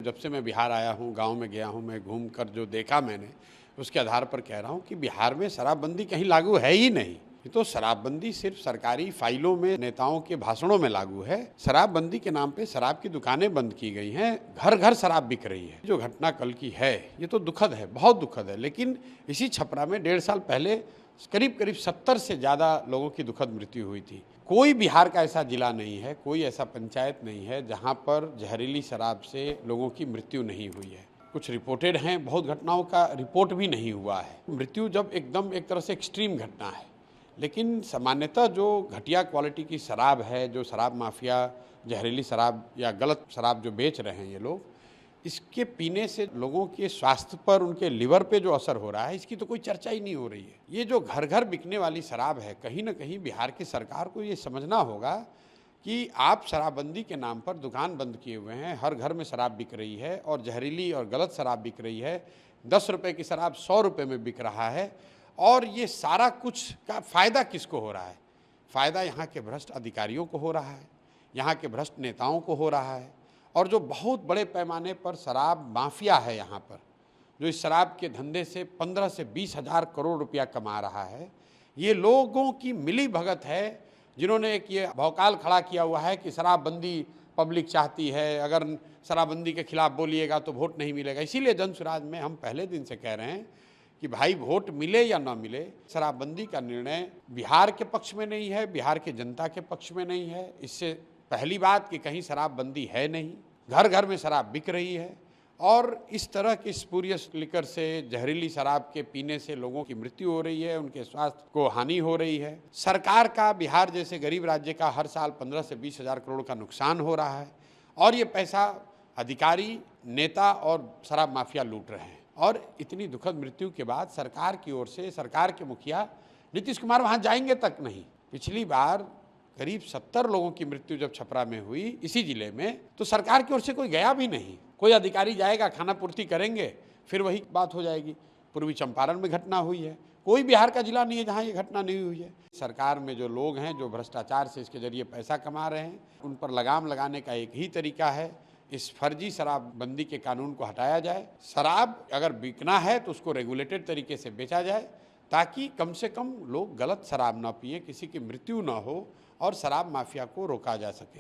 जब से मैं बिहार आया हूँ, गांव में गया हूँ, मैं घूम कर जो देखा मैंने, उसके आधार पर कह रहा हूँ कि बिहार में शराबबंदी कहीं लागू है ही नहीं। ये तो शराबबंदी सिर्फ सरकारी फाइलों में, नेताओं के भाषणों में लागू है। शराबबंदी के नाम पे शराब की दुकानें बंद की गई हैं, घर घर शराब बिक रही है। जो घटना कल की है ये तो दुखद है, बहुत दुखद है। लेकिन इसी छपरा में 1.5 साल पहले करीब 70 से ज़्यादा लोगों की दुखद मृत्यु हुई थी। कोई बिहार का ऐसा जिला नहीं है, कोई ऐसा पंचायत नहीं है जहाँ पर जहरीली शराब से लोगों की मृत्यु नहीं हुई है। कुछ रिपोर्टेड हैं, बहुत घटनाओं का रिपोर्ट भी नहीं हुआ है। मृत्यु जब एकदम एक तरह से एक्सट्रीम घटना है, लेकिन सामान्यतः जो घटिया क्वालिटी की शराब है, जो शराब माफिया जहरीली शराब या गलत शराब जो बेच रहे हैं ये लोग, इसके पीने से लोगों के स्वास्थ्य पर, उनके लिवर पे जो असर हो रहा है, इसकी तो कोई चर्चा ही नहीं हो रही है। ये जो घर घर बिकने वाली शराब है, कहीं ना कहीं बिहार की सरकार को ये समझना होगा कि आप शराबबंदी के नाम पर दुकान बंद किए हुए हैं, हर घर में शराब बिक रही है और जहरीली और गलत शराब बिक रही है। 10 रुपये की शराब 100 रुपये में बिक रहा है। और ये सारा कुछ का फ़ायदा किसको हो रहा है? फ़ायदा यहाँ के भ्रष्ट अधिकारियों को हो रहा है, यहाँ के भ्रष्ट नेताओं को हो रहा है। और जो बहुत बड़े पैमाने पर शराब माफिया है यहाँ पर, जो इस शराब के धंधे से 15 से 20 हज़ार करोड़ रुपया कमा रहा है, ये लोगों की मिली भगत है, जिन्होंने एक ये भौकाल खड़ा किया हुआ है कि शराबबंदी पब्लिक चाहती है, अगर शराबबंदी के खिलाफ बोलिएगा तो वोट नहीं मिलेगा। इसीलिए जनसुराज में हम पहले दिन से कह रहे हैं कि भाई वोट मिले या ना मिले, शराबबंदी का निर्णय बिहार के पक्ष में नहीं है, बिहार की जनता के पक्ष में नहीं है। इससे पहली बात कि कहीं शराबबंदी है नहीं, घर घर में शराब बिक रही है और इस तरह की स्पूरियस लिकर से, जहरीली शराब के पीने से लोगों की मृत्यु हो रही है, उनके स्वास्थ्य को हानि हो रही है। सरकार का बिहार जैसे गरीब राज्य का हर साल 15 से 20 हज़ार करोड़ का नुकसान हो रहा है और ये पैसा अधिकारी, नेता और शराब माफिया लूट रहे हैं। और इतनी दुखद मृत्यु के बाद सरकार की ओर से, सरकार के मुखिया नीतीश कुमार वहाँ जाएंगे तक नहीं। पिछली बार करीब 70 लोगों की मृत्यु जब छपरा में हुई इसी जिले में, तो सरकार की ओर से कोई गया भी नहीं। कोई अधिकारी जाएगा, खाना पूर्ति करेंगे, फिर वही बात हो जाएगी। पूर्वी चंपारण में घटना हुई है, कोई बिहार का जिला नहीं है जहां ये घटना नहीं हुई है। सरकार में जो लोग हैं, जो भ्रष्टाचार से इसके जरिए पैसा कमा रहे हैं, उन पर लगाम लगाने का एक ही तरीका है, इस फर्जी शराबबंदी के कानून को हटाया जाए। शराब अगर बिकना है तो उसको रेगुलेटेड तरीके से बेचा जाए, ताकि कम से कम लोग गलत शराब ना पिए, किसी की मृत्यु ना हो और शराब माफिया को रोका जा सके।